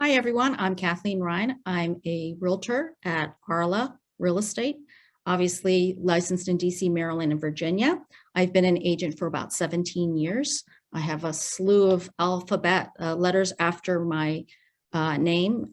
Hi, everyone. I'm Kathleen Ryan. I'm a realtor at RLAH Real Estate, obviously licensed in DC, Maryland, and Virginia. I've been an agent for about 17 years. I have a slew of alphabet letters after my name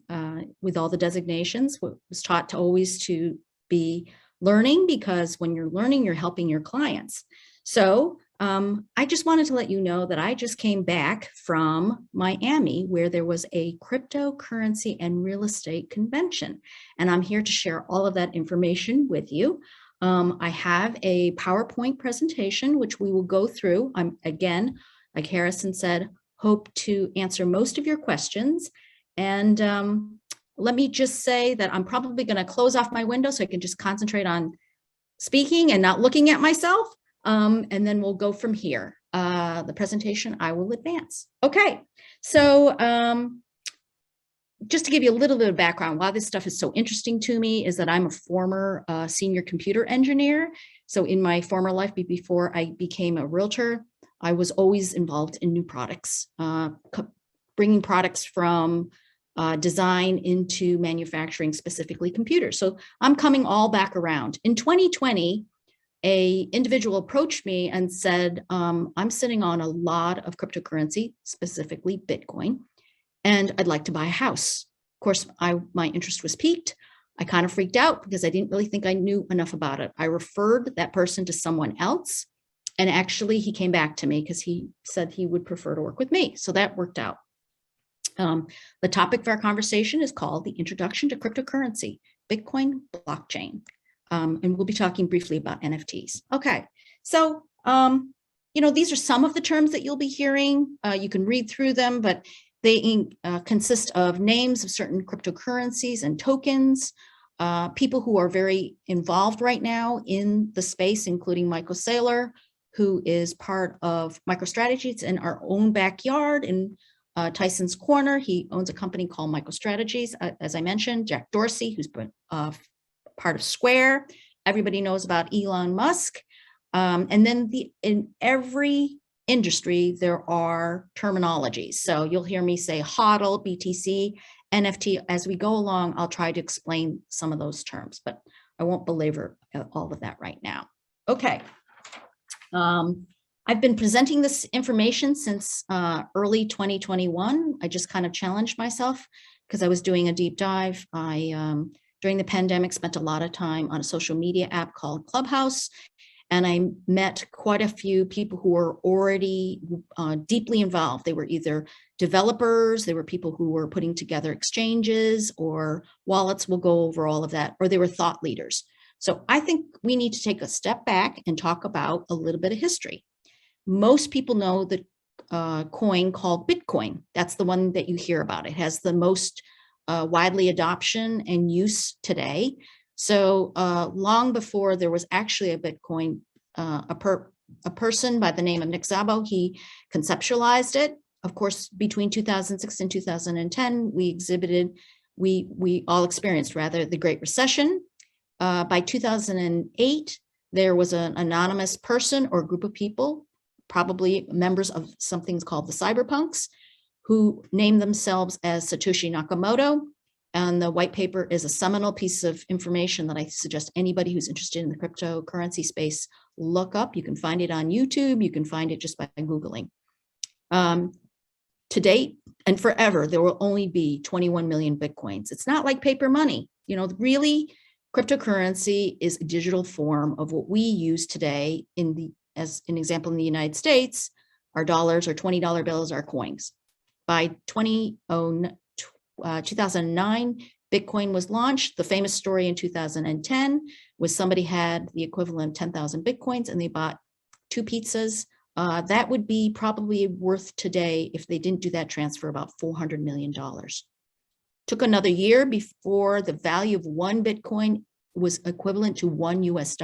with all the designations. Was taught to always to be learning, because when you're learning, you're helping your clients. So I just wanted to let you know that I just came back from Miami, where there was a cryptocurrency and real estate convention. And I'm here to share all of that information with you. I have a PowerPoint presentation, which we will go through. I'm, again, like Harrison said, hope to answer most of your questions. And let me just say that I'm probably going to close off my window so I can just concentrate on speaking and not looking at myself. And then we'll go from here. The presentation I will advance. Okay, so just to give you a little bit of background, why this stuff is so interesting to me is that I'm a former senior computer engineer. So in my former life, before I became a realtor, I was always involved in new products, bringing products from design into manufacturing, specifically computers. So I'm coming all back around. In 2020, an individual approached me and said, I'm sitting on a lot of cryptocurrency, specifically Bitcoin, and I'd like to buy a house. Of course, my interest was piqued. I kind of freaked out because I didn't really think I knew enough about it. I referred that person to someone else, and actually he came back to me because he said he would prefer to work with me. So that worked out. The topic of our conversation is called The Introduction to Cryptocurrency, Bitcoin Blockchain. And we'll be talking briefly about NFTs. Okay, so, these are some of the terms that you'll be hearing. You can read through them, but they consist of names of certain cryptocurrencies and tokens, people who are very involved right now in the space, including Michael Saylor, who is part of MicroStrategy. It's in our own backyard in Tyson's Corner. He owns a company called MicroStrategies. As I mentioned, Jack Dorsey, who's been part of Square. Everybody knows about Elon Musk. And then in every industry, there are terminologies. So you'll hear me say HODL, BTC, NFT. As we go along, I'll try to explain some of those terms, but I won't belabor all of that right now. Okay. I've been presenting this information since early 2021. I just kind of challenged myself because I was doing a deep dive. During the pandemic, spent a lot of time on a social media app called Clubhouse, and I met quite a few people who were already deeply involved. They were either developers, they were people who were putting together exchanges or wallets. We'll go over all of that, or they were thought leaders. So I think we need to take a step back and talk about a little bit of history. Most people know the coin called Bitcoin. That's the one that you hear about. It has the most widely adoption and use today. So long before there was actually a Bitcoin, a person by the name of Nick Szabo, he conceptualized it. Of course, between 2006 and 2010, we all experienced rather the Great Recession. By 2008, there was an anonymous person or group of people, probably members of something called the cyberpunks, who named themselves as Satoshi Nakamoto. And the white paper is a seminal piece of information that I suggest anybody who's interested in the cryptocurrency space look up. You can find it on YouTube. You can find it just by Googling. To date and forever, there will only be 21 million Bitcoins. It's not like paper money. Really, cryptocurrency is a digital form of what we use today as an example, in the United States, our dollars, our $20 bills, our coins. By 2009, Bitcoin was launched. The famous story in 2010 was somebody had the equivalent of 10,000 Bitcoins and they bought 2 pizzas. That would be probably worth today, if they didn't do that transfer, about $400 million. Took another year before the value of 1 Bitcoin was equivalent to $1 US.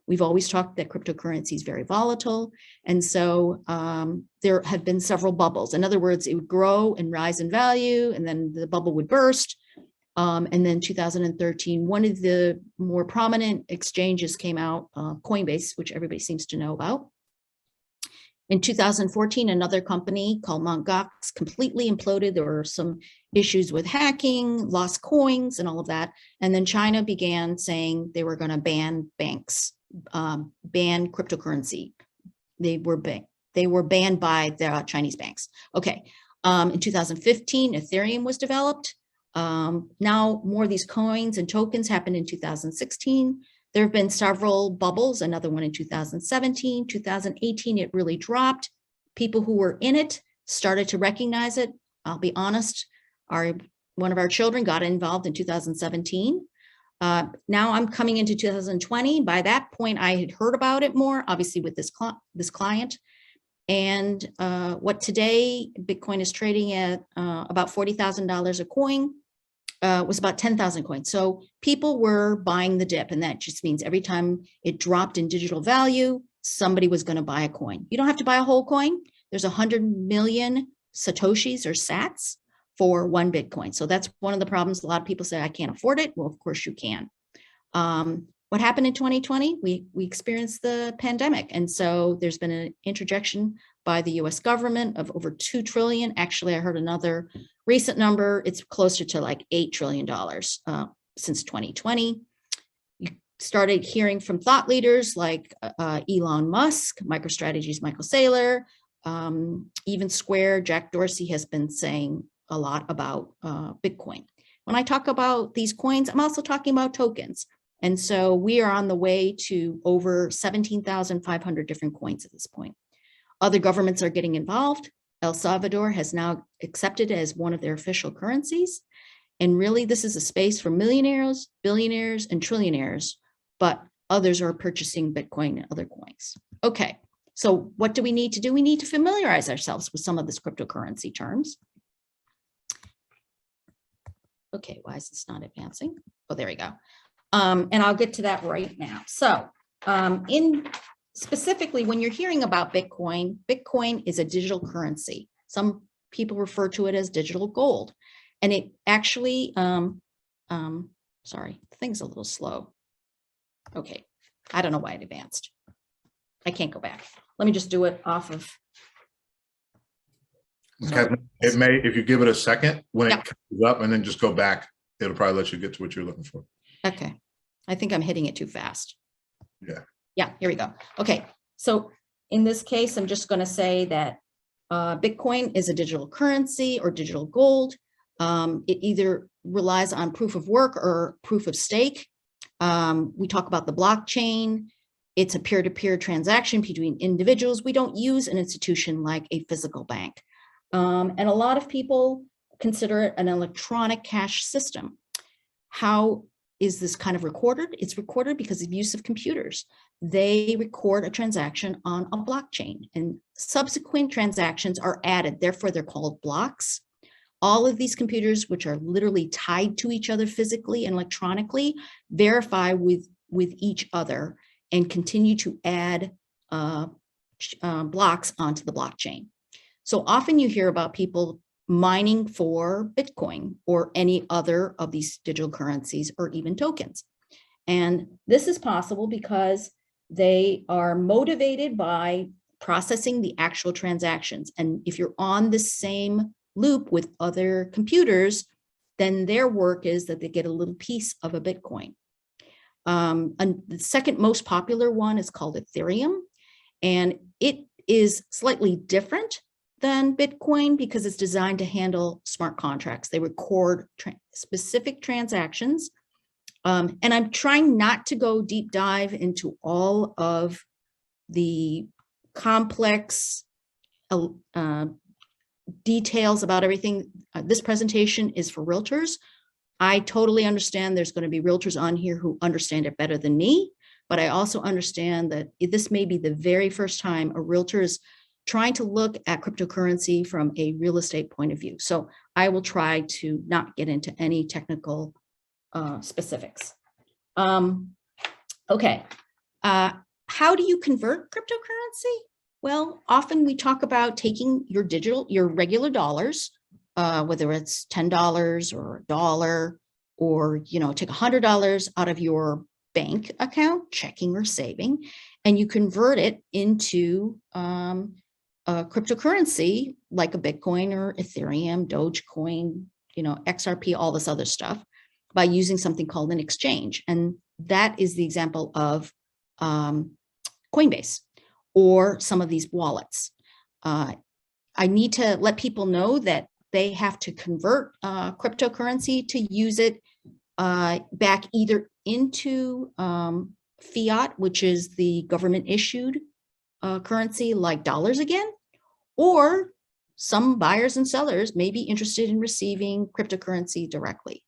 We've always talked that cryptocurrency is very volatile. And so there have been several bubbles. In other words, it would grow and rise in value, and then the bubble would burst. And then 2013, one of the more prominent exchanges came out, Coinbase, which everybody seems to know about. In 2014, another company called Mt. Gox completely imploded. There were some issues with hacking, lost coins, and all of that. And then China began saying they were going to ban banks, ban cryptocurrency. They were banned by the Chinese banks. Okay. In 2015, Ethereum was developed. Now more of these coins and tokens happened in 2016. There have been several bubbles, another one in 2017, 2018, it really dropped. People who were in it started to recognize it. I'll be honest, one of our children got involved in 2017. Now I'm coming into 2020. By that point, I had heard about it more, obviously with this client. And what today Bitcoin is trading at about $40,000 a coin. Was about 10,000 coins. So people were buying the dip, and that just means every time it dropped in digital value, somebody was going to buy a coin. You don't have to buy a whole coin. There's 100 million Satoshis or sats for one Bitcoin. So that's one of the problems. A lot of people say, I can't afford it. Well, of course you can. What happened in 2020? We experienced the pandemic. And so there's been an interjection by the US government of over 2 trillion. Actually, I heard another recent number. It's closer to like $8 trillion since 2020. You started hearing from thought leaders like Elon Musk, MicroStrategy's Michael Saylor, even Square, Jack Dorsey has been saying a lot about Bitcoin. When I talk about these coins, I'm also talking about tokens. And so we are on the way to over 17,500 different coins at this point. Other governments are getting involved. El Salvador has now accepted it as one of their official currencies. And really, this is a space for millionaires, billionaires, and trillionaires, but others are purchasing Bitcoin and other coins. Okay, so what do we need to do? We need to familiarize ourselves with some of this cryptocurrency terms. Okay, why is this not advancing? Oh, there we go. And I'll get to that right now. So specifically, when you're hearing about Bitcoin, Bitcoin is a digital currency. Some people refer to it as digital gold. And it actually, sorry, the thing's a little slow. Okay, I don't know why it advanced. I can't go back. Let me just do it off of. Okay. It may, if you give it a second, when it comes up and then just go back, it'll probably let you get to what you're looking for. Okay. I think I'm hitting it too fast. Yeah. Yeah, here we go. Okay. So in this case, I'm just going to say that Bitcoin is a digital currency or digital gold. It either relies on proof of work or proof of stake. We talk about the blockchain. It's a peer-to-peer transaction between individuals. We don't use an institution like a physical bank. And a lot of people consider it an electronic cash system. How is this kind of recorded? It's recorded because of use of computers. They record a transaction on a blockchain, and subsequent transactions are added. Therefore, they're called blocks. All of these computers, which are literally tied to each other physically and electronically, verify with each other and continue to add blocks onto the blockchain. So often you hear about people mining for Bitcoin or any other of these digital currencies or even tokens. And this is possible because they are motivated by processing the actual transactions. And if you're on the same loop with other computers, then their work is that they get a little piece of a Bitcoin. And the second most popular one is called Ethereum. And it is slightly different than Bitcoin because it's designed to handle smart contracts. They record specific transactions. And I'm trying not to go deep dive into all of the complex details about everything. This presentation is for realtors. I totally understand there's going to be realtors on here who understand it better than me, but I also understand that this may be the very first time a realtor is trying to look at cryptocurrency from a real estate point of view. So I will try to not get into any technical specifics. Okay, how do you convert cryptocurrency? Well, often we talk about taking your regular dollars, whether it's $10 or $1, or take $100 out of your bank account, checking or saving, and you convert it into cryptocurrency like a Bitcoin or Ethereum, Dogecoin, XRP, all this other stuff by using something called an exchange. And that is the example of Coinbase or some of these wallets. I need to let people know that they have to convert cryptocurrency to use it back either into fiat, which is the government issued currency like dollars again, or some buyers and sellers may be interested in receiving cryptocurrency directly.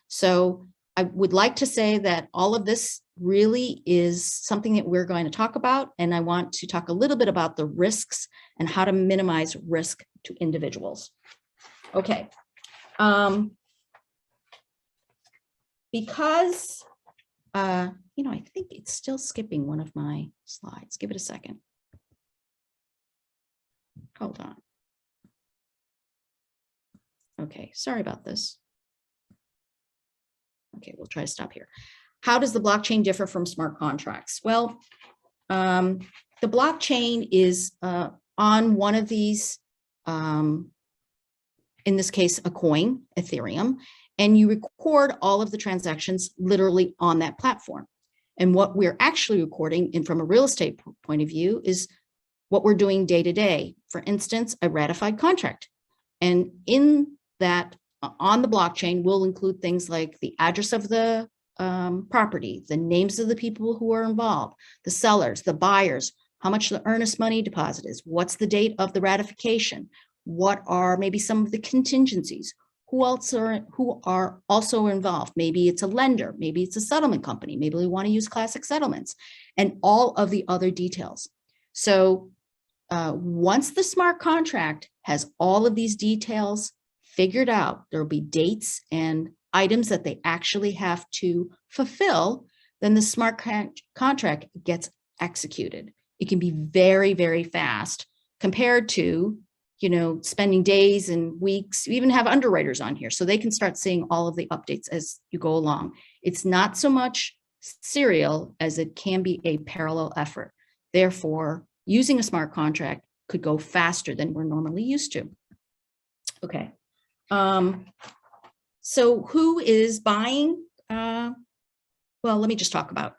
So I would like to say that all of this really is something that we're going to talk about. And I want to talk a little bit about the risks and how to minimize risk to individuals. Okay. Because, I think it's still skipping one of my slides. Give it a second. Hold on. Okay, sorry about this. Okay, we'll try to stop here. How does the blockchain differ from smart contracts? Well, the blockchain is on one of these, in this case, a coin, Ethereum, and you record all of the transactions literally on that platform. And what we're actually recording, and from a real estate point of view, is what we're doing day to day. For instance, a ratified contract. And in that, on the blockchain, will include things like the address of the property, the names of the people who are involved, the sellers, the buyers, how much the earnest money deposit is, what's the date of the ratification, what are maybe some of the contingencies, who are also involved. Maybe it's a lender, maybe it's a settlement company, maybe we want to use classic settlements, and all of the other details. So once the smart contract has all of these details figured out, there will be dates and items that they actually have to fulfill, then the smart contract gets executed. It can be very, very fast compared to, spending days and weeks. We even have underwriters on here, so they can start seeing all of the updates as you go along. It's not so much serial as it can be a parallel effort. Therefore, using a smart contract could go faster than we're normally used to. Okay. So who is buying? Well, let me just talk about,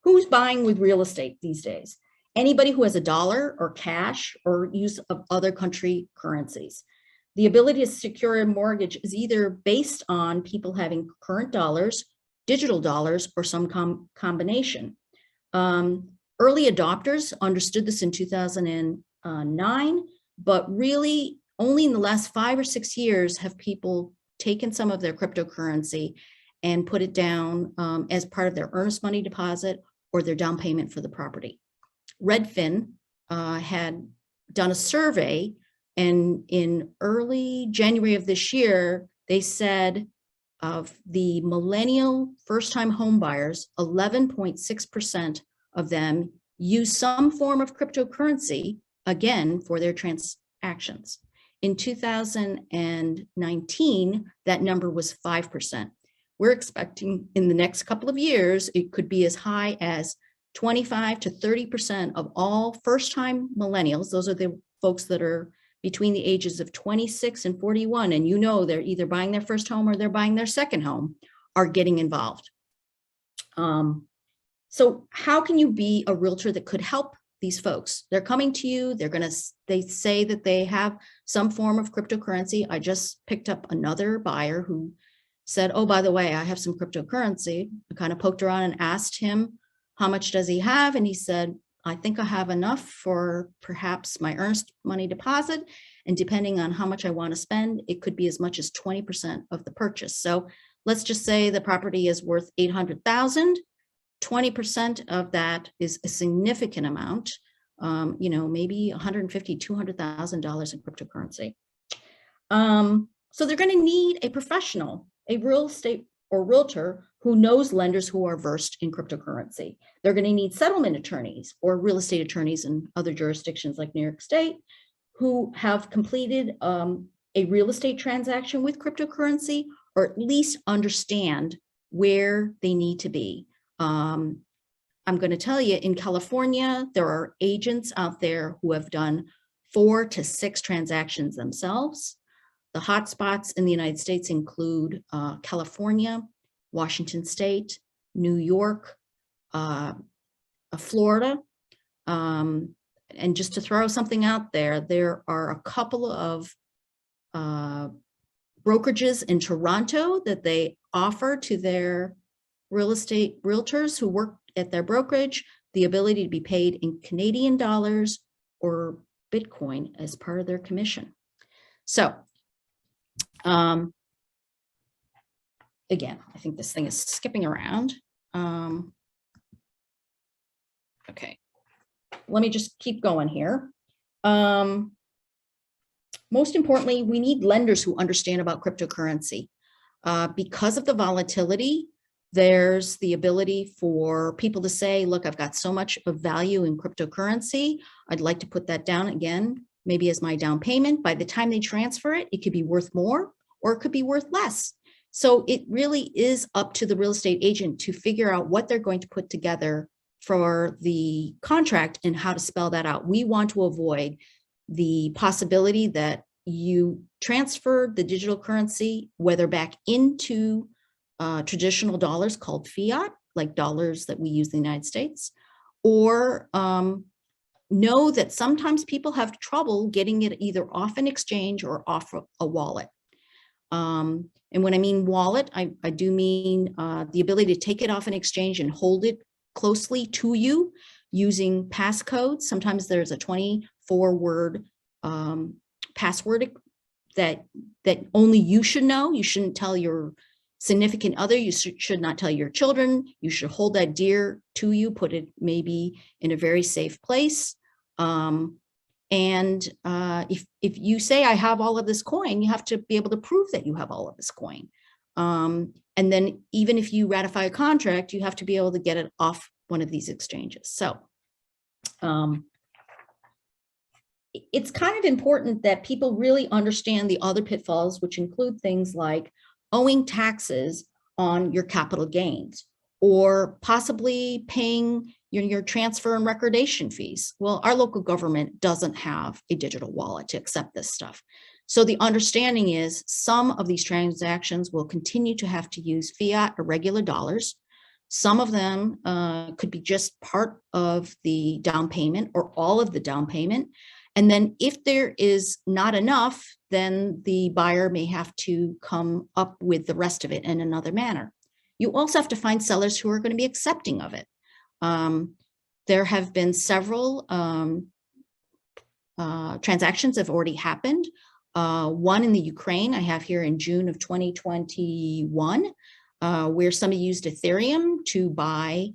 who's buying with real estate these days? Anybody who has a dollar or cash or use of other country currencies. The ability to secure a mortgage is either based on people having current dollars, digital dollars, or some combination. Early adopters understood this in 2009, but really only in the last 5 or 6 years have people taken some of their cryptocurrency and put it down as part of their earnest money deposit or their down payment for the property. Redfin had done a survey, and in early January of this year, they said of the millennial first-time home buyers, 11.6% of them use some form of cryptocurrency, again, for their transactions. In 2019, that number was 5%. We're expecting in the next couple of years, it could be as high as 25 to 30% of all first-time millennials. Those are the folks that are between the ages of 26 and 41, and they're either buying their first home or they're buying their second home, are getting involved. So how can you be a realtor that could help these folks? They're coming to you, they say that they have some form of cryptocurrency. I just picked up another buyer who said, oh, by the way, I have some cryptocurrency. I kind of poked around and asked him, how much does he have? And he said, I think I have enough for perhaps my earnest money deposit. And depending on how much I want to spend, it could be as much as 20% of the purchase. So let's just say the property is worth $800,000. 20% of that is a significant amount, maybe $150,000, $200,000 in cryptocurrency. So they're going to need a professional, a real estate or realtor who knows lenders who are versed in cryptocurrency. They're going to need settlement attorneys or real estate attorneys in other jurisdictions like New York State who have completed a real estate transaction with cryptocurrency, or at least understand where they need to be. I'm going to tell you, in California, there are agents out there who have done 4 to 6 transactions themselves. The hotspots in the United States include California, Washington State, New York, Florida. And just to throw something out there, there are a couple of brokerages in Toronto that they offer to their real estate realtors who work at their brokerage the ability to be paid in Canadian dollars or Bitcoin as part of their commission. So again, I think this thing is skipping around. Okay, let me just keep going here. Most importantly, we need lenders who understand about cryptocurrency. Because of the volatility, there's the ability for people to say, look, I've got so much of value in cryptocurrency. I'd like to put that down again, maybe as my down payment. By the time they transfer it, it could be worth more or it could be worth less. So it really is up to the real estate agent to figure out what they're going to put together for the contract and how to spell that out. We want to avoid the possibility that you transfer the digital currency, whether back into traditional dollars called fiat, like dollars that we use in the United States, or know that sometimes people have trouble getting it either off an exchange or off a wallet. And when I mean wallet, I do mean the ability to take it off an exchange and hold it closely to you using passcodes. Sometimes there's a 24-word password that only you should know. You shouldn't tell your significant other. You should not tell your children. You should hold that dear to you, put it maybe in a very safe place. And if you say, I have all of this coin, you have to be able to prove that you have all of this coin. And then even if you ratify a contract, you have to be able to get it off one of these exchanges. So it's kind of important that people really understand the other pitfalls, which include things like owing taxes on your capital gains, or possibly paying your transfer and recordation fees. Well, our local government doesn't have a digital wallet to accept this stuff. So the understanding is some of these transactions will continue to have to use fiat or regular dollars. Some of them could be just part of the down payment or all of the down payment. And then if there is not enough, then the buyer may have to come up with the rest of it in another manner. You also have to find sellers who are going to be accepting of it. There have been several transactions have already happened. One in the Ukraine I have here in June of 2021, where somebody used Ethereum to buy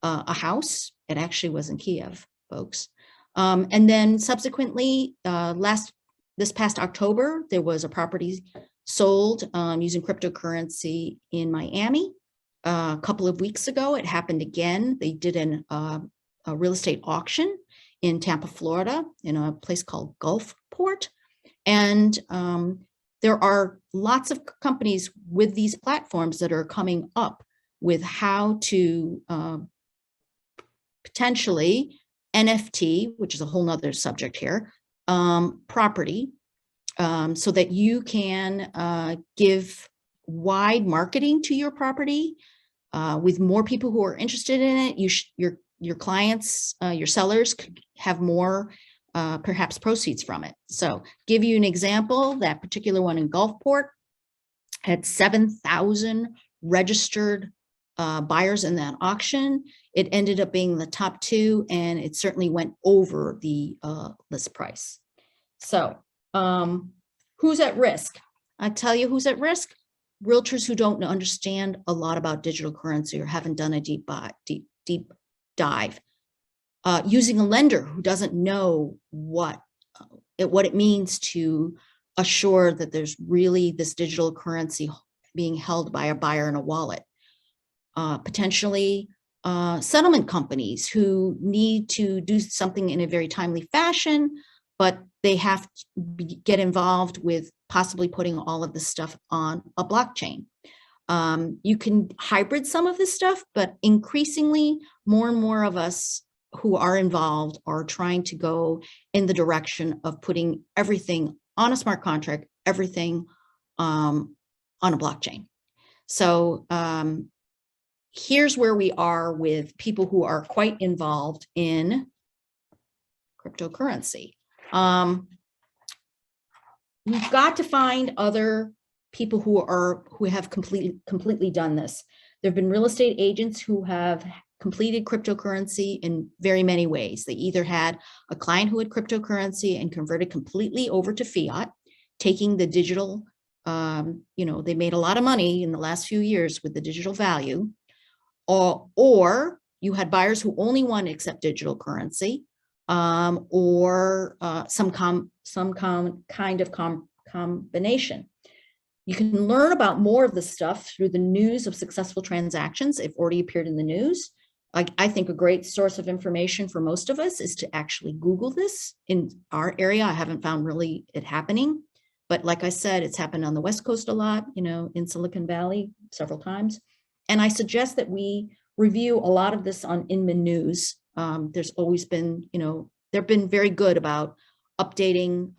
a house. It actually was in Kiev, folks. And then subsequently, this past October, there was a property sold using cryptocurrency in Miami. A couple of weeks ago, it happened again. They did a real estate auction in Tampa, Florida, in a place called Gulfport. And there are lots of companies with these platforms that are coming up with how to potentially NFT, which is a whole nother subject here, property, so that you can give wide marketing to your property with more people who are interested in it. Your clients, your sellers could have more perhaps proceeds from it. So give you an example, that particular one in Gulfport had 7,000 registered buyers in that auction. It ended up being the top 2, and it certainly went over the list price. So who's at risk? I tell you who's at risk. Realtors who don't understand a lot about digital currency or haven't done a deep dive. Using a lender who doesn't know what it means to assure that there's really this digital currency being held by a buyer in a wallet. Potentially settlement companies who need to do something in a very timely fashion, but they have to get involved with possibly putting all of this stuff on a blockchain. You can hybrid some of this stuff, but increasingly more and more of us who are involved are trying to go in the direction of putting everything on a smart contract, everything on a blockchain. So here's where we are with people who are quite involved in cryptocurrency. We've got to find other people who have completely done this. There have been real estate agents who have completed cryptocurrency in very many ways. They either had a client who had cryptocurrency and converted completely over to fiat, taking the digital, they made a lot of money in the last few years with the digital value, or you had buyers who only want to accept digital currency, or some kind of combination. You can learn about more of this stuff through the news of successful transactions. They've already appeared in the news. I think a great source of information for most of us is to actually Google this. In our area, I haven't found really it happening. But like I said, it's happened on the West Coast a lot, in Silicon Valley several times. And I suggest that we review a lot of this on Inman News. There's always been, they've been very good about updating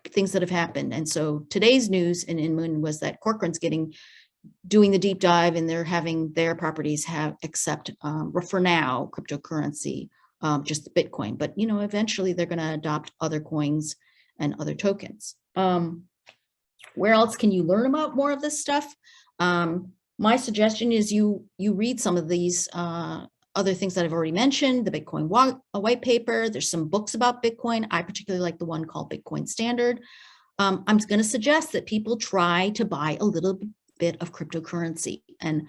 things that have happened. And so today's news in Inman was that Corcoran's doing the deep dive, and they're having their properties accept, for now, cryptocurrency, just the Bitcoin. But, eventually they're going to adopt other coins and other tokens. Where else can you learn about more of this stuff? My suggestion is you read some of these other things that I've already mentioned, the Bitcoin white paper. There's some books about Bitcoin. I particularly like the one called Bitcoin Standard. I'm going to suggest that people try to buy a little bit of cryptocurrency, and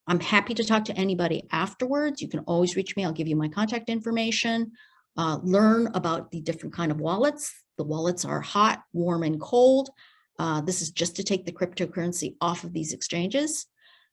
I'm happy to talk to anybody afterwards. You can always reach me. I'll give you my contact information. Learn about the different kind of wallets. The wallets are hot, warm, and cold. This is just to take the cryptocurrency off of these exchanges.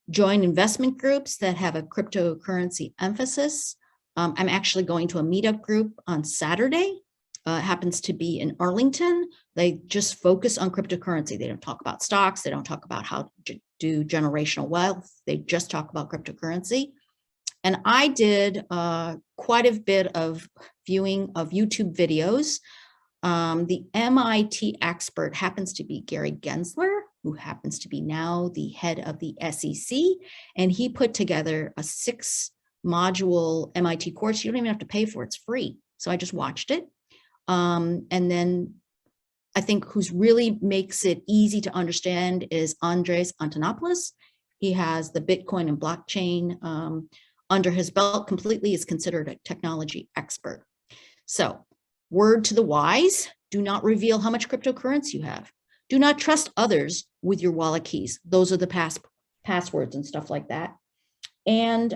Join investment groups that have a cryptocurrency emphasis. I'm actually going to a meetup group on Saturday. It happens to be in Arlington. They just focus on cryptocurrency. They don't talk about stocks. They don't talk about how to do generational wealth. They just talk about cryptocurrency. And I did quite a bit of viewing of YouTube videos. The MIT expert happens to be Gary Gensler, who happens to be now the head of the SEC. And he put together a 6-module MIT course. You don't even have to pay for it. It's free. So I just watched it. And then I think who's really makes it easy to understand is Andres Antonopoulos. He has the Bitcoin and blockchain under his belt completely, is considered a technology expert. So, word to the wise, do not reveal how much cryptocurrency you have. Do not trust others with your wallet keys. Those are the passwords and stuff like that. And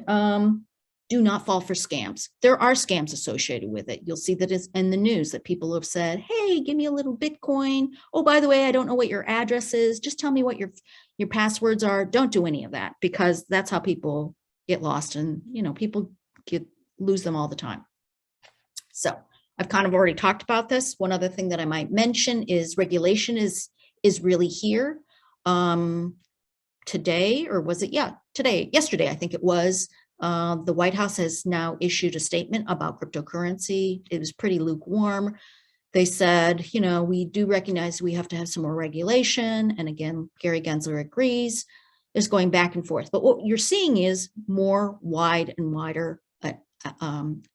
do not fall for scams. There are scams associated with it. You'll see that it's in the news that people have said, hey, give me a little Bitcoin. Oh, by the way, I don't know what your address is. Just tell me what your passwords are. Don't do any of that, because that's how people get lost, and people lose them all the time. So I've kind of already talked about this. One other thing that I might mention is regulation is really here. Today, or was it? Yeah, yesterday, I think it was. The White House has now issued a statement about cryptocurrency. It was pretty lukewarm. They said, we do recognize we have to have some more regulation. And again, Gary Gensler agrees. Is going back and forth. But what you're seeing is more wide and wider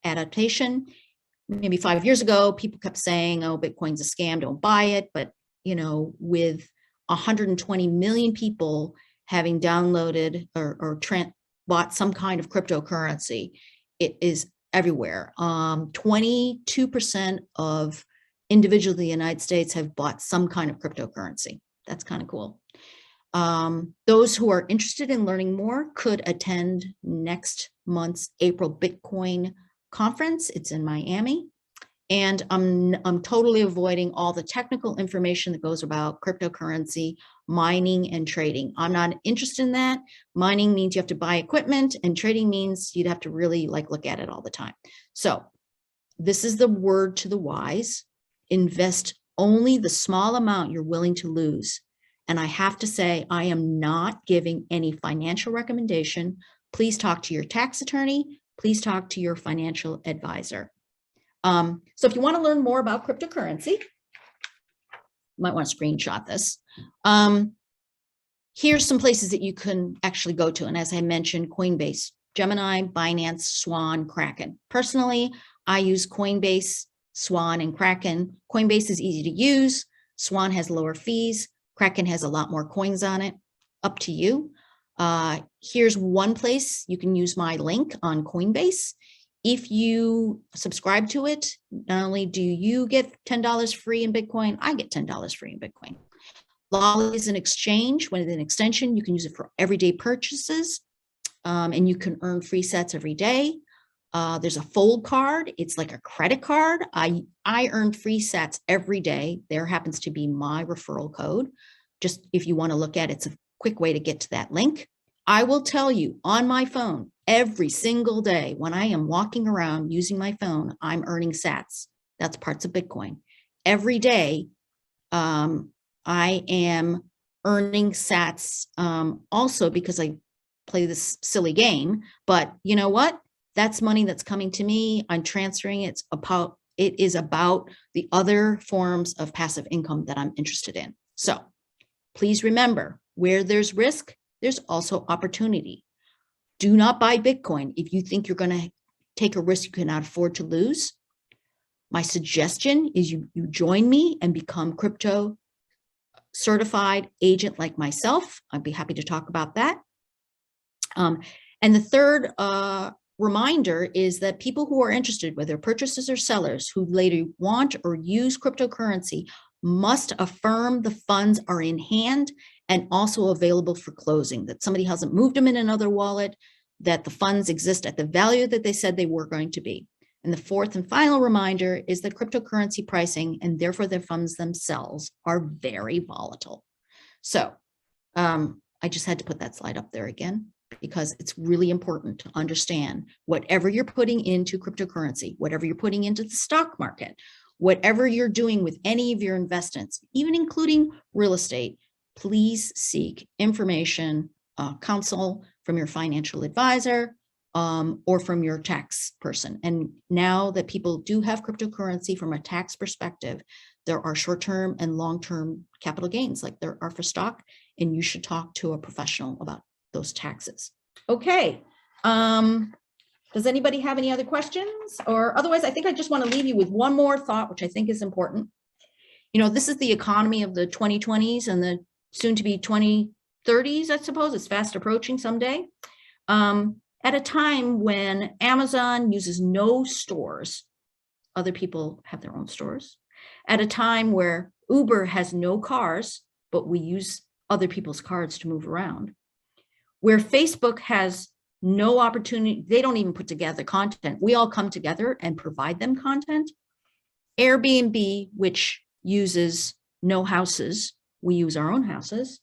adaptation. Maybe 5 years ago, people kept saying, oh, Bitcoin's a scam, don't buy it. But, with 120 million people having downloaded or bought some kind of cryptocurrency, it is everywhere. 22% of individuals in the United States have bought some kind of cryptocurrency. That's kind of cool. Those who are interested in learning more could attend next month's April Bitcoin conference. It's in Miami. And I'm totally avoiding all the technical information that goes about cryptocurrency, mining, and trading. I'm not interested in that. Mining means you have to buy equipment, and trading means you'd have to really look at it all the time. So this is the word to the wise. Invest only the small amount you're willing to lose. And I have to say, I am not giving any financial recommendation. Please talk to your tax attorney. please talk to your financial advisor. So if you want to learn more about cryptocurrency, you might want to screenshot this. Here's some places that you can actually go to. And as I mentioned, Coinbase, Gemini, Binance, Swan, Kraken. Personally, I use Coinbase, Swan, and Kraken. Coinbase is easy to use. Swan has lower fees. Kraken has a lot more coins on it. Up to you. Here's one place you can use my link on Coinbase. If you subscribe to it, not only do you get $10 free in Bitcoin, I get $10 free in Bitcoin. Lolly is an exchange. With an extension, you can use it for everyday purchases, and you can earn free sats every day. There's a fold card. It's like a credit card. I earn free sats every day. There happens to be my referral code. Just if you want to look at it, it's a quick way to get to that link. I will tell you on my phone every single day when I am walking around using my phone, I'm earning sats. That's parts of Bitcoin. Every day, I am earning sats also because I play this silly game. But you know what? That's money that's coming to me. I'm transferring it. It is about the other forms of passive income that I'm interested in. So please remember, where there's risk, there's also opportunity. Do not buy Bitcoin if you think you're going to take a risk you cannot afford to lose. My suggestion is you join me and become crypto certified agent like myself. I'd be happy to talk about that. And the third reminder is that people who are interested, whether purchasers or sellers who later want or use cryptocurrency, must affirm the funds are in hand and also available for closing, that somebody hasn't moved them in another wallet, that the funds exist at the value that they said they were going to be. And the fourth and final reminder is that cryptocurrency pricing and therefore their funds themselves are very volatile. So I just had to put that slide up there again, because it's really important to understand whatever you're putting into cryptocurrency, whatever you're putting into the stock market, whatever you're doing with any of your investments, even including real estate, please seek information, counsel from your financial advisor or from your tax person. And now that people do have cryptocurrency from a tax perspective, there are short-term and long-term capital gains like there are for stock, and you should talk to a professional about those taxes. Okay. Does anybody have any other questions? Or otherwise, I think I just want to leave you with one more thought, which I think is important. You know, this is the economy of the 2020s and the soon to be 2030s, I suppose. It's fast approaching someday. At a time when Amazon uses no stores, other people have their own stores. At a time where Uber has no cars, but we use other people's cars to move around. Where Facebook has no opportunity, they don't even put together content. We all come together and provide them content. Airbnb, which uses no houses, we use our own houses.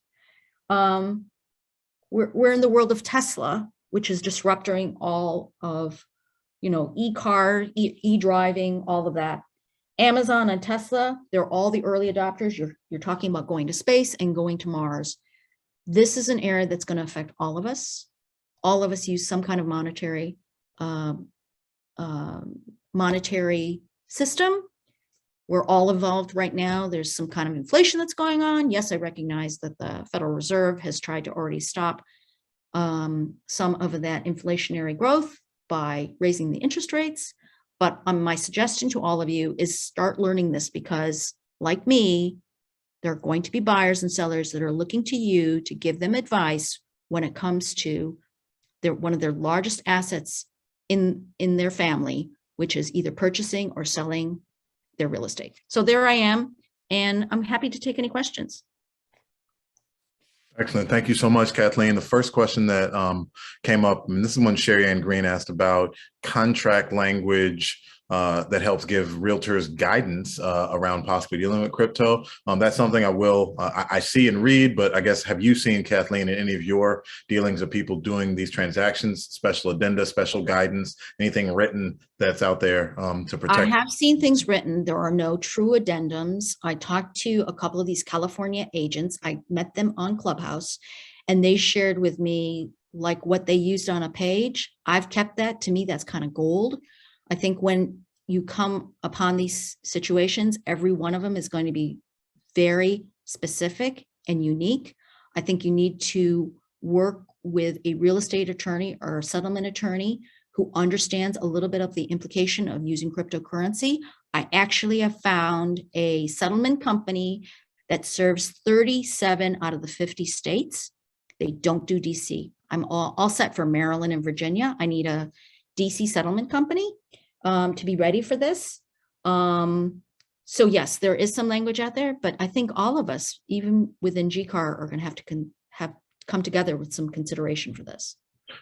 We're in the world of Tesla, which is disrupting all of, e-car, e-driving, all of that. Amazon and Tesla, they're all the early adopters. You're talking about going to space and going to Mars. This is an area that's going to affect all of us. All of us use some kind of monetary system. We're all involved right now. There's some kind of inflation that's going on. Yes, I recognize that the Federal Reserve has tried to already stop some of that inflationary growth by raising the interest rates. But my suggestion to all of you is start learning this, because like me, there are going to be buyers and sellers that are looking to you to give them advice when it comes to one of their largest assets in their family, which is either purchasing or selling their real estate. So there I am, and I'm happy to take any questions. Excellent. Thank you so much, Kathleen. The first question that came up, and this is one Sherry Ann Green asked about contract language that helps give realtors guidance around possibly dealing with crypto. That's something I see and read, but I guess, have you seen, Kathleen, in any of your dealings of people doing these transactions, special addenda, special guidance, anything written that's out there to protect? I have seen things written. There are no true addendums. I talked to a couple of these California agents. I met them on Clubhouse, and they shared with me like what they used on a page. I've kept that. To me, that's kind of gold. I think when you come upon these situations, every one of them is going to be very specific and unique. I think you need to work with a real estate attorney or a settlement attorney who understands a little bit of the implication of using cryptocurrency. I actually have found a settlement company that serves 37 out of the 50 states. They don't do DC. I'm all set for Maryland and Virginia. I need a DC settlement company to be ready for this. So yes, there is some language out there, but I think all of us, even within GCAAR, are going to have to come together with some consideration for this.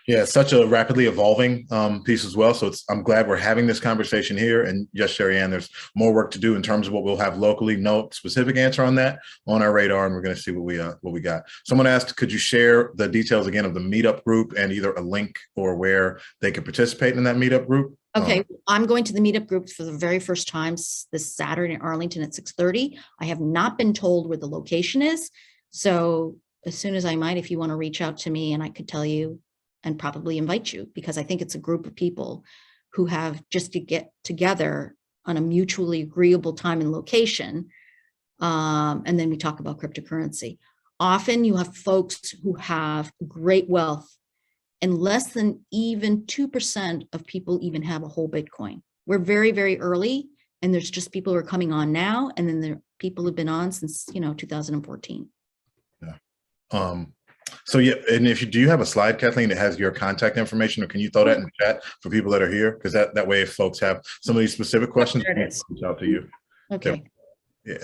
Yeah, it's such a rapidly evolving piece as well. So I'm glad we're having this conversation here. And yes, Sherry Ann, there's more work to do in terms of what we'll have locally. No specific answer on that on our radar, and we're going to see what we got. Someone asked, could you share the details again of the meetup group and either a link or where they could participate in that meetup group? Okay, I'm going to the meetup group for the very first time this Saturday in Arlington at 6:30. I have not been told where the location is. So as soon as I might, if you want to reach out to me, and I could tell you and probably invite you, because I think it's a group of people who have just to get together on a mutually agreeable time and location. And then we talk about cryptocurrency. Often you have folks who have great wealth, and less than even 2% of people even have a whole Bitcoin. We're very, very early, and there's just people who are coming on now, and then there are people who've been on since 2014. Yeah. So yeah, and do you have a slide, Kathleen, that has your contact information, or can you throw that in the chat for people that are here? Because that way, if folks have some of these specific questions, there it is. reach out to you. Okay. Yeah.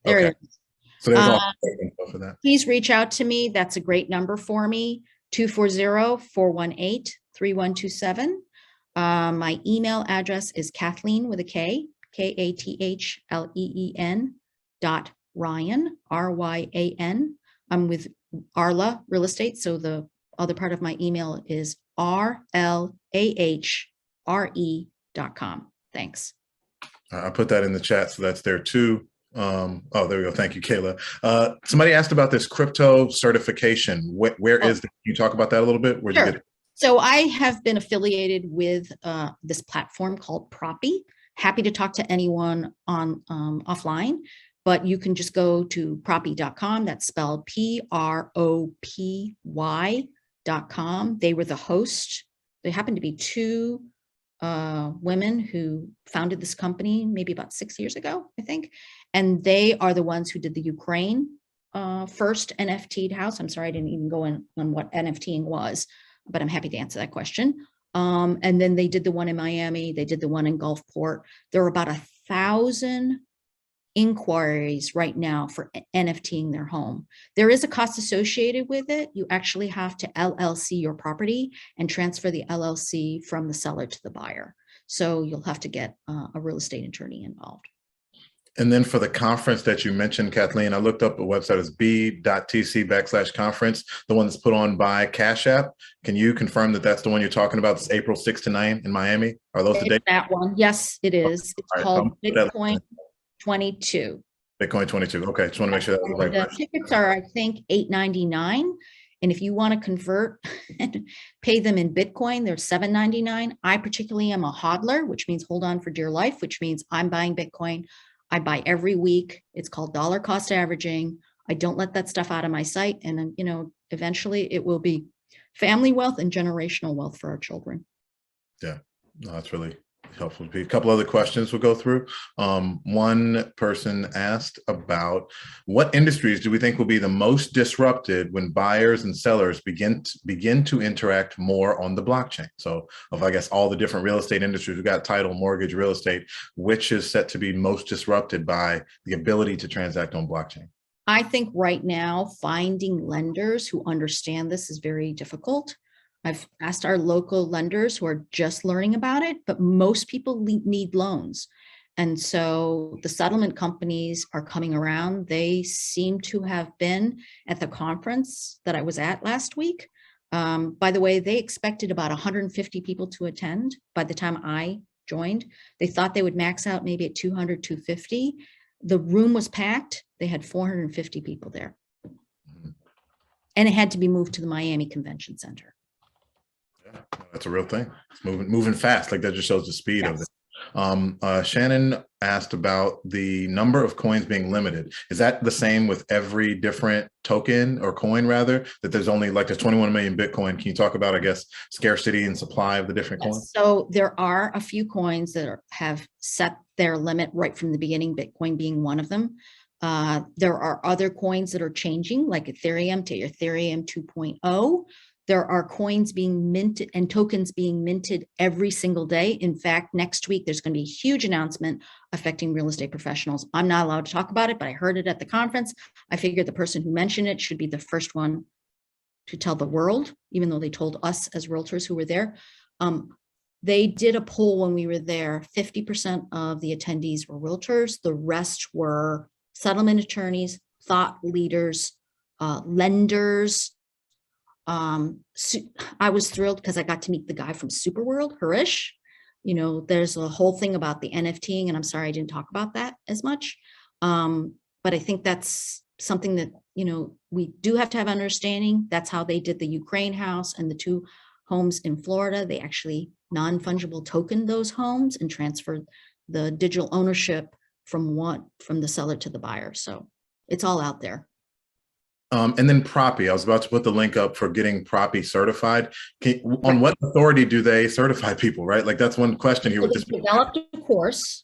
There okay. it is. So there's all info for that. Please reach out to me. That's a great number for me, 240-418-3127. My email address is Kathleen with a K, KATHLEEN .Ryan, RYAN. I'm with RLAH Real Estate. So the other part of my email is RLAHRE.com. Thanks. I put that in the chat, so that's there too. Oh, there we go. Thank you, Kayla. Somebody asked about this crypto certification. Where is it? Can you talk about that a little bit? Where'd you get it? So I have been affiliated with this platform called Propy. Happy to talk to anyone on offline, but you can just go to propy.com. That's spelled PROPY.com. They were the host. They happened to be two women who founded this company maybe about 6 years ago, I think. And they are the ones who did the Ukraine first NFT'd house. I'm sorry, I didn't even go in on what NFTing was, but I'm happy to answer that question. And then they did the one in Miami. They did the one in Gulfport. There are about 1,000 inquiries right now for NFTing their home. There is a cost associated with it. You actually have to LLC your property and transfer the LLC from the seller to the buyer. So you'll have to get a real estate attorney involved. And then for the conference that you mentioned, Kathleen, I looked up a website as b.tc/conference, the one that's put on by Cash App. Can you confirm that that's the one you're talking about? It's April 6 to 9 in Miami. Are those the dates? That one. Yes, it is. It's called Bitcoin 22. Bitcoin 22. Okay, just want to make sure that was the right The tickets are, I think, $8.99. And if you want to convert and pay them in Bitcoin, they're $7.99. I particularly am a hodler, which means hold on for dear life, which means I'm buying Bitcoin. I buy every week. It's called dollar cost averaging. I don't let that stuff out of my sight. And then, eventually it will be family wealth and generational wealth for our children. Yeah, no, that's really helpful. A couple other questions we'll go through. One person asked about what industries do we think will be the most disrupted when buyers and sellers begin to interact more on the blockchain? So of, I guess, all the different real estate industries, we've got title, mortgage, real estate, which is set to be most disrupted by the ability to transact on blockchain? I think right now, finding lenders who understand this is very difficult. I've asked our local lenders who are just learning about it, but most people need loans. And so the settlement companies are coming around. They seem to have been at the conference that I was at last week. By the way, they expected about 150 people to attend by the time I joined. They thought they would max out maybe at 200, 250. The room was packed. They had 450 people there. And it had to be moved to the Miami Convention Center. Yeah, that's a real thing. It's moving fast. Like that just shows the speed of Yes. it. Shannon asked about the number of coins being limited. Is that the same with every different token or coin, rather, that there's only like there's 21 million Bitcoin? Can you talk about, I guess, scarcity and supply of the different coins? So there are a few coins that have set their limit right from the beginning, Bitcoin being one of them. There are other coins that are changing, like Ethereum to Ethereum 2.0. There are coins being minted and tokens being minted every single day. In fact, next week, there's going to be a huge announcement affecting real estate professionals. I'm not allowed to talk about it, but I heard it at the conference. I figured the person who mentioned it should be the first one to tell the world, even though they told us as realtors who were there. They did a poll when we were there. 50% of the attendees were realtors. The rest were settlement attorneys, thought leaders, lenders. I was thrilled because I got to meet the guy from Superworld, Harish. You know, there's a whole thing about the NFTing, and I'm sorry I didn't talk about that as much. But I think that's something that, you know, we do have to have understanding. That's how they did the Ukraine house and the 2 homes in Florida. They actually non-fungible tokened those homes and transferred the digital ownership from the seller to the buyer. So it's all out there. And then Proppy, I was about to put the link up for getting Proppy certified. On what authority do they certify people, right? Like that's one question here with this. Developed a course,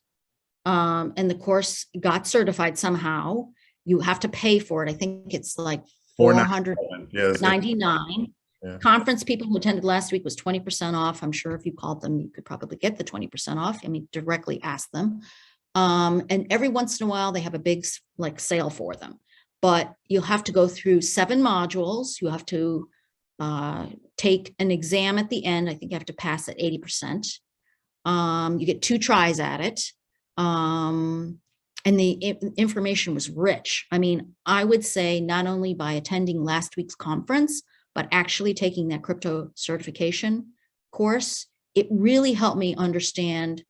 and the course got certified somehow. You have to pay for it. I think it's like $499. Yeah. Conference people who attended last week was 20% off. I'm sure if you called them, you could probably get the 20% off. I mean, directly ask them. And every once in a while, they have a big like sale for them. But you'll have to go through 7 modules. You have to take an exam at the end. I think you have to pass at 80%. You get 2 tries at it. And the information was rich. I mean, I would say not only by attending last week's conference, but actually taking that crypto certification course, it really helped me understand,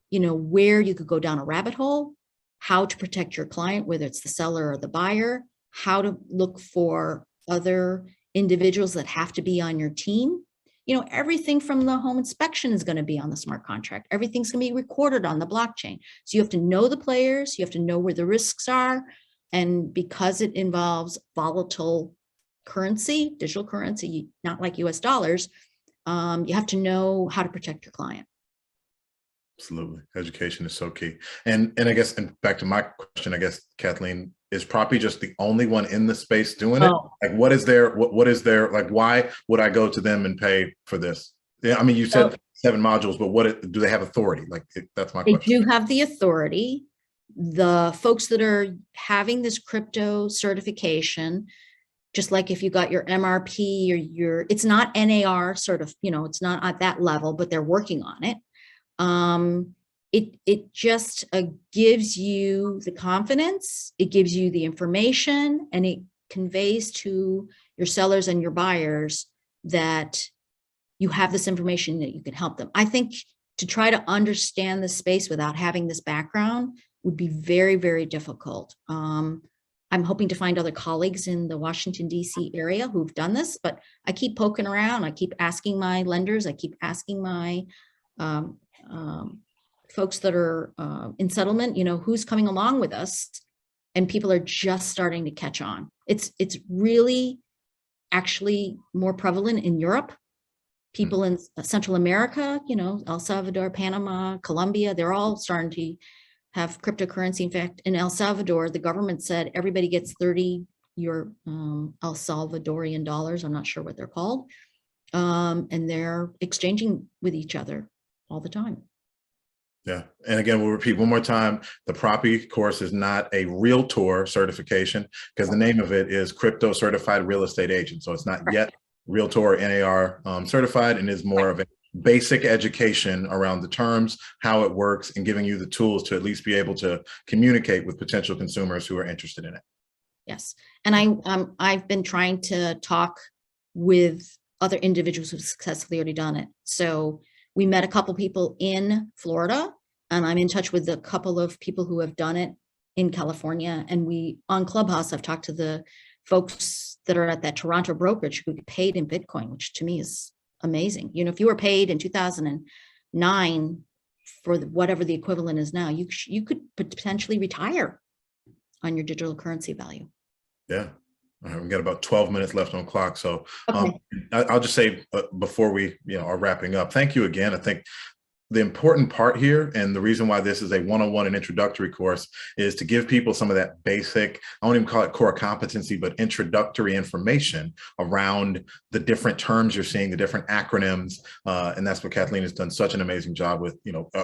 you know, where you could go down a rabbit hole, how to protect your client, whether it's the seller or the buyer, how to look for other individuals that have to be on your team. You know, everything from the home inspection is going to be on the smart contract. Everything's going to be recorded on the blockchain. So you have to know the players, you have to know where the risks are. And because it involves volatile currency, digital currency, not like US dollars, you have to know how to protect your client. Absolutely. Education is so key. And I guess, and back to my question, I guess, Kathleen, is Proppy just the only one in the space doing it? Like, what is there, like, why would I go to them and pay for this? Yeah, I mean, you said 7 modules, but do they have authority? Like, that's my question. They do have the authority. The folks that are having this crypto certification, just like if you got your MRP or it's not NAR sort of, you know, it's not at that level, but they're working on it. It just gives you the confidence, it gives you the information, and it conveys to your sellers and your buyers that you have this information that you can help them. I think to try to understand the space without having this background would be very, very difficult. I'm hoping to find other colleagues in the Washington, D.C. area who've done this, but I keep poking around. I keep asking my lenders. I keep asking my folks that are in settlement, you know, who's coming along with us, and people are just starting to catch on. It's really actually more prevalent in Europe. People in Central America, you know, El Salvador, Panama, Colombia, they're all starting to have cryptocurrency. In fact, in El Salvador, the government said everybody gets 30 El Salvadorian dollars. I'm not sure what they're called. And they're exchanging with each other all the time. Yeah. And again, we'll repeat one more time. The Proppy course is not a realtor certification because the name of it is Crypto Certified Real Estate Agent. So it's not yet realtor NAR certified, and is more of a basic education around the terms, how it works, and giving you the tools to at least be able to communicate with potential consumers who are interested in it. Yes. And I've been trying to talk with other individuals who've successfully already done it. So we met a couple people in Florida, and I'm in touch with a couple of people who have done it in California. And on Clubhouse, I've talked to the folks that are at that Toronto brokerage who get paid in Bitcoin, which to me is amazing. You know, if you were paid in 2009 for whatever the equivalent is now, you could potentially retire on your digital currency value. Yeah. All right, we've got about 12 minutes left on clock. So Okay. I'll just say before we are wrapping up, thank you again. I think the important part here, and the reason why this is a one-on-one and introductory course, is to give people some of that basic, I won't even call it core competency, but introductory information around the different terms you're seeing, the different acronyms. And that's what Kathleen has done such an amazing job with,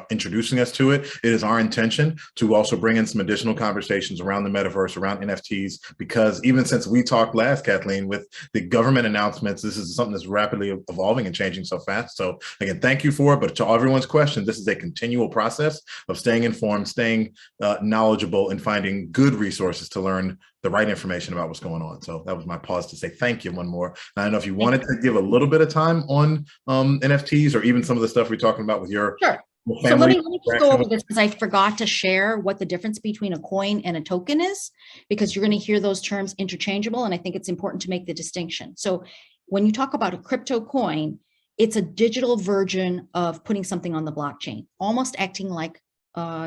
introducing us to it. It is our intention to also bring in some additional conversations around the metaverse, around NFTs, because even since we talked last, Kathleen, with the government announcements, this is something that's rapidly evolving and changing so fast. So again, thank you for it. But to everyone's question, this is a continual process of staying informed, staying knowledgeable, and finding good resources to learn the right information about what's going on. So that was my pause to say thank you one more. And I don't know if you wanted to give a little bit of time on NFTs or even some of the stuff we're talking about with your Sure. So let me just go over this because I forgot to share what the difference between a coin and a token is, because you're going to hear those terms interchangeable. And I think it's important to make the distinction. So when you talk about a crypto coin, it's a digital version of putting something on the blockchain, almost acting like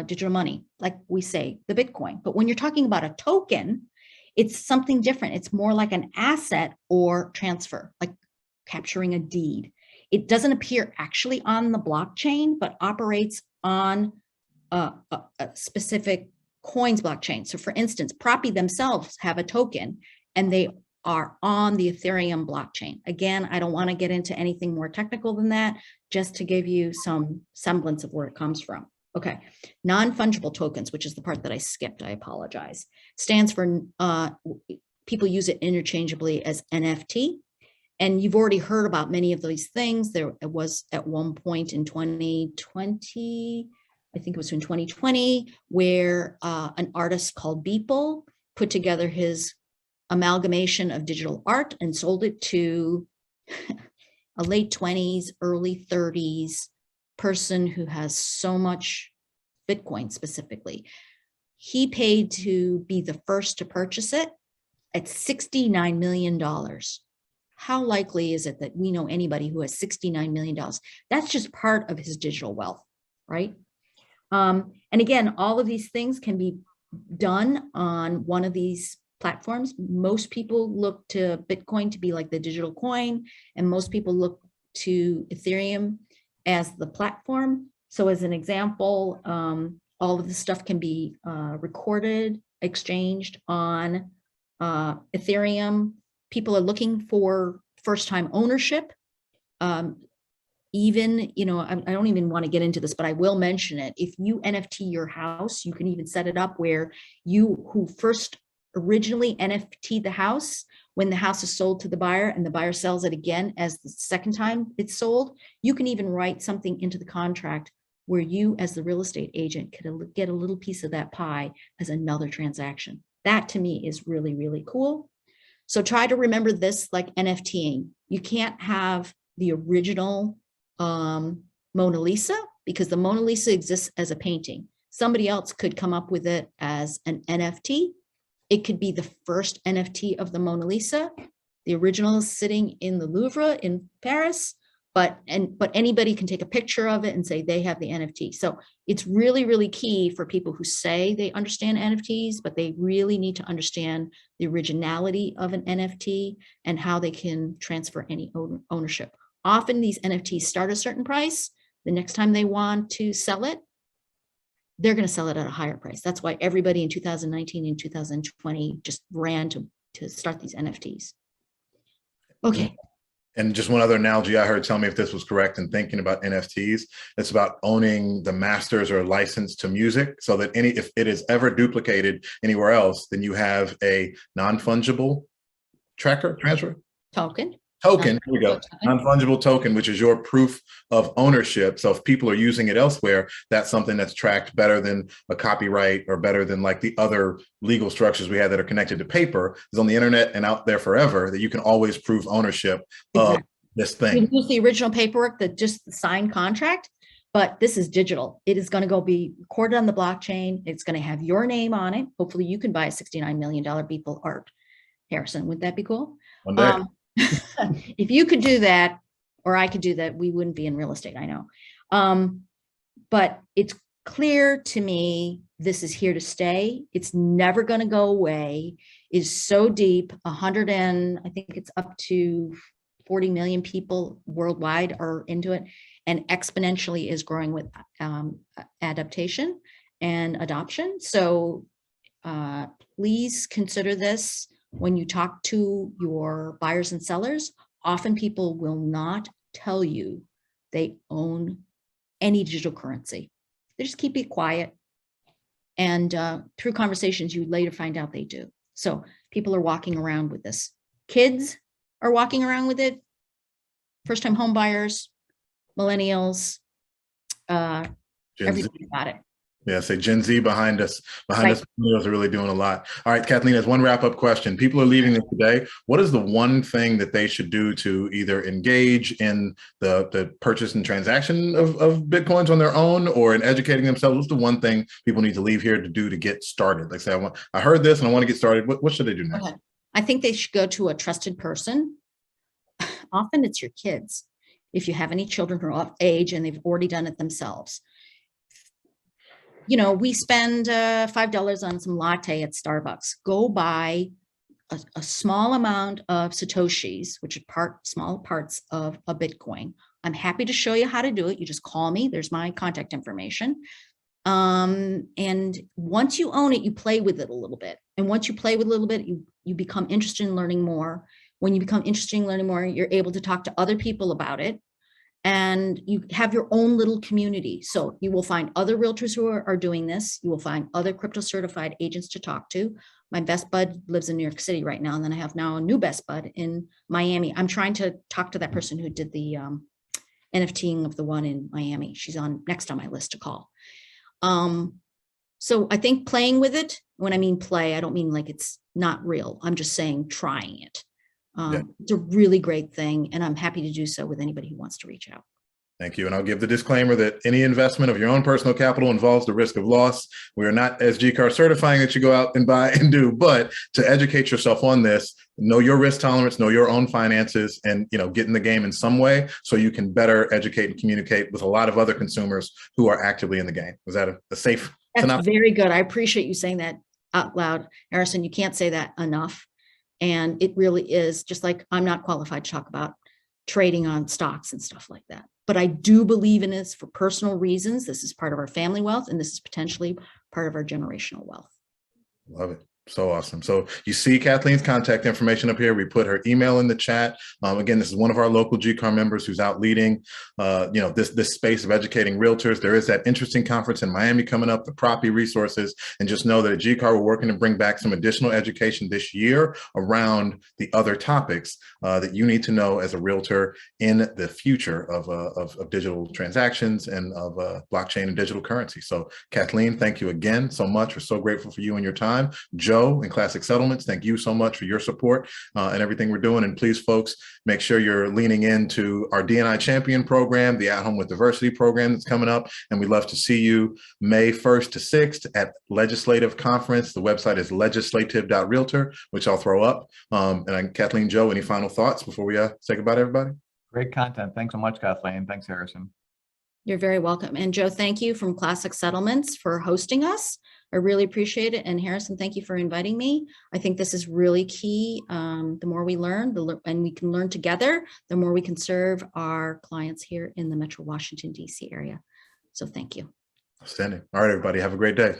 digital money, like we say, the Bitcoin. But when you're talking about a token, it's something different. It's more like an asset or transfer, like capturing a deed. It doesn't appear actually on the blockchain, but operates on a specific coin's blockchain. So for instance, Proppy themselves have a token and they are on the Ethereum blockchain. Again, I don't want to get into anything more technical than that, just to give you some semblance of where it comes from. Okay, non-fungible tokens, which is the part that I skipped, I apologize, stands for, people use it interchangeably as NFT. And you've already heard about many of these things. There was at one point in 2020, I think it was in 2020, where an artist called Beeple put together his amalgamation of digital art and sold it to a late 20s, early 30s person who has so much Bitcoin specifically. He paid to be the first to purchase it at $69 million. How likely is it that we know anybody who has $69 million? That's just part of his digital wealth, right? And again, all of these things can be done on one of these platforms. Most people look to Bitcoin to be like the digital coin, and most people look to Ethereum as the platform. So as an example, all of this stuff can be recorded, exchanged on Ethereum. People are looking for first-time ownership. Even, I don't even want to get into this, but I will mention it. If you NFT your house, you can even set it up where you who first originally NFT the house, when the house is sold to the buyer and the buyer sells it again as the second time it's sold, you can even write something into the contract where you as the real estate agent could get a little piece of that pie as another transaction. That to me is really, really cool. So try to remember this like NFTing. You can't have the original Mona Lisa because the Mona Lisa exists as a painting. Somebody else could come up with it as an NFT. It could be the first NFT of the Mona Lisa. The original is sitting in the Louvre in Paris, but anybody can take a picture of it and say they have the NFT. So it's really, really key for people who say they understand NFTs, but they really need to understand the originality of an NFT and how they can transfer any ownership. Often these NFTs start a certain price. The next time they want to sell it, they're going to sell it at a higher price. That's why everybody in 2019 and 2020 just ran to start these NFTs. Okay. And just one other analogy I heard, tell me if this was correct in thinking about NFTs, it's about owning the masters or license to music so that if it is ever duplicated anywhere else, then you have a non-fungible transfer? Token, here we go. Non-fungible token, which is your proof of ownership. So if people are using it elsewhere, that's something that's tracked better than a copyright or better than like the other legal structures we have that are connected to paper. Is on the internet and out there forever that you can always prove ownership of this thing. You use the original paperwork, just the signed contract, but this is digital. It is going to be recorded on the blockchain. It's going to have your name on it. Hopefully you can buy a $69 million Beeple art. Harrison, would that be cool? One day. If you could do that, or I could do that, we wouldn't be in real estate, I know. But it's clear to me, this is here to stay. It's never going to go away. It's so deep. I think it's up to 40 million people worldwide are into it, and exponentially is growing with adaptation and adoption. So please consider this when you talk to your buyers and sellers. Often people will not tell you they own any digital currency. They just keep it quiet. And through conversations, you later find out they do. So people are walking around with this. Kids are walking around with it. First-time home buyers, millennials, everybody got it. Yeah, say Gen Z behind us. Right. Us, millennials are really doing a lot. All right, Kathleen, as one wrap-up question. People are leaving this today. What is the one thing that they should do to either engage in the purchase and transaction of Bitcoins on their own, or in educating themselves? What's the one thing people need to leave here to do to get started? Like say, I heard this and I want to get started. What should they do next? Okay. I think they should go to a trusted person. Often it's your kids. If you have any children who are of age and they've already done it themselves. You know, we spend $5 on some latte at Starbucks. Go buy a small amount of Satoshis, which are small parts of a Bitcoin. I'm happy to show you how to do it. You just call me. There's my contact information. And once you own it, you play with it a little bit. And once you play with it a little bit, you become interested in learning more. When you become interested in learning more, you're able to talk to other people about it. And you have your own little community. So you will find other realtors who are doing this. You will find other crypto certified agents to talk to. My best bud lives in New York City right now. And then I have now a new best bud in Miami. I'm trying to talk to that person who did the NFTing of the one in Miami. She's next on my list to call. So I think playing with it, when I mean play, I don't mean like it's not real. I'm just saying trying it. It's a really great thing, and I'm happy to do so with anybody who wants to reach out. Thank you. And I'll give the disclaimer that any investment of your own personal capital involves the risk of loss. We are not, as GCAAR, certifying that you go out and buy and do, but to educate yourself on this, know your risk tolerance, know your own finances, and get in the game in some way so you can better educate and communicate with a lot of other consumers who are actively in the game. Was that a safe? That's very good. I appreciate you saying that out loud, Harrison. You can't say that enough. And it really is just like, I'm not qualified to talk about trading on stocks and stuff like that. But I do believe in this for personal reasons. This is part of our family wealth, and this is potentially part of our generational wealth. Love it. So awesome. So you see Kathleen's contact information up here. We put her email in the chat. Again, this is one of our local GCAAR members who's out leading, this space of educating realtors. There is that interesting conference in Miami coming up, the Property Resources, and just know that at GCAAR, we're working to bring back some additional education this year around the other topics that you need to know as a realtor in the future of digital transactions and of blockchain and digital currency. So Kathleen, thank you again so much. We're so grateful for you and your time. Joe and Classic Settlements, thank you so much for your support and everything we're doing. And please, folks, make sure you're leaning into our D&I Champion program, the At Home with Diversity program that's coming up. And we'd love to see you May 1st to 6th at Legislative Conference. The website is legislative.realtor, which I'll throw up. And Kathleen, Joe, any final thoughts before we say goodbye to everybody? Great content. Thanks so much, Kathleen. Thanks, Harrison. You're very welcome. And Joe, thank you from Classic Settlements for hosting us. I really appreciate it. And Harrison, thank you for inviting me. I think this is really key. The more we learn, and we can learn together, the more we can serve our clients here in the Metro Washington, D.C. area. So thank you. Outstanding. All right, everybody, have a great day.